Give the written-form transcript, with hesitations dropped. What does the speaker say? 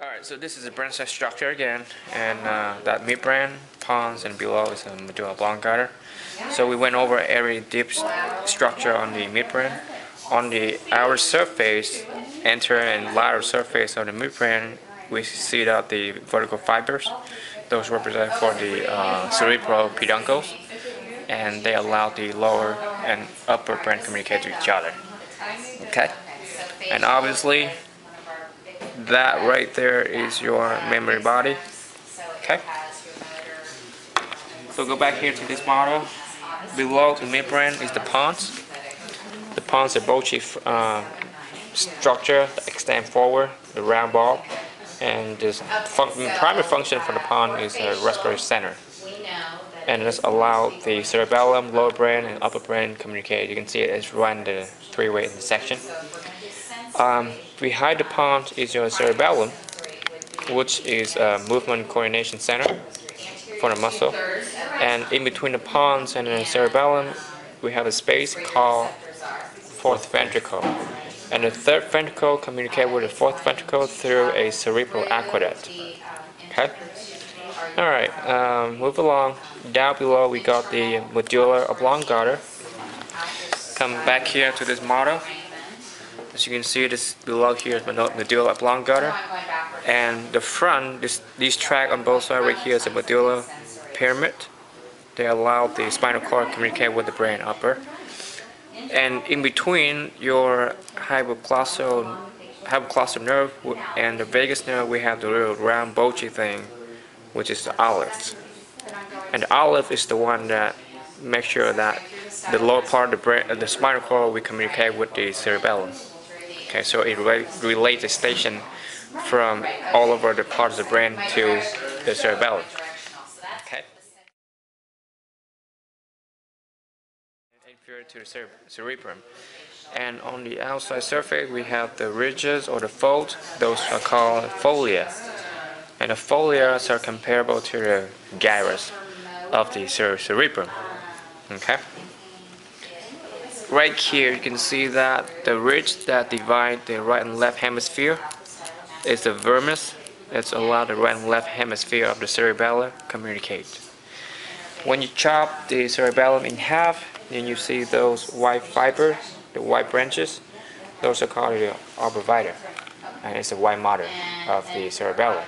Alright, so this is the brain cell structure again, and that midbrain, PONS, and below is a Medulla Oblongata. So we went over every deep structure on the midbrain. On the outer surface, anterior and lateral surface of the midbrain, we see that the vertical fibers. Those represent for the cerebral peduncles, and they allow the lower and upper brain to communicate to each other. Okay, and obviously that right there is your memory body. Okay, so go back here to this model. Below the midbrain is the PONS. The PONS is a bulgy structure that extends forward, the round bulb, and the primary function for the PONS is a respiratory center. And this allows the cerebellum, lower brain, and upper brain communicate. You can see it's run the three-way intersection. Behind the PONS is your cerebellum, which is a movement coordination center for the muscle. And in between the PONS and the cerebellum, we have a space called fourth ventricle. And the third ventricle communicates with the fourth ventricle through a cerebral aqueduct. Okay? Alright, move along. Down below we got the Medulla Oblongata. Come back here to this model. As you can see, this below here is Medulla Oblongata, and the front, these tracts on both sides right here is a Medulla Pyramid. They allow the spinal cord to communicate with the brain upper. And in between your hypoglossal nerve and the vagus nerve, we have the little round bulgy thing, which is the olive. And the olive is the one that makes sure that the lower part of the brain, the spinal cord, we communicate with the cerebellum. Okay, so it relates the station from all over the parts of the brain to the cerebellum. Okay. Inferior to the cerebrum. And on the outside surface, we have the ridges or the folds. Those are called folia. And the folia are comparable to the gyrus of the cerebrum. Okay. Right here you can see that the ridge that divides the right and left hemisphere is the vermis. It's allowed the right and left hemisphere of the cerebellum communicate. When you chop the cerebellum in half, then you see those white fibers, the white branches. Those are called the Arbor Vilae, and it's the white matter of the cerebellum.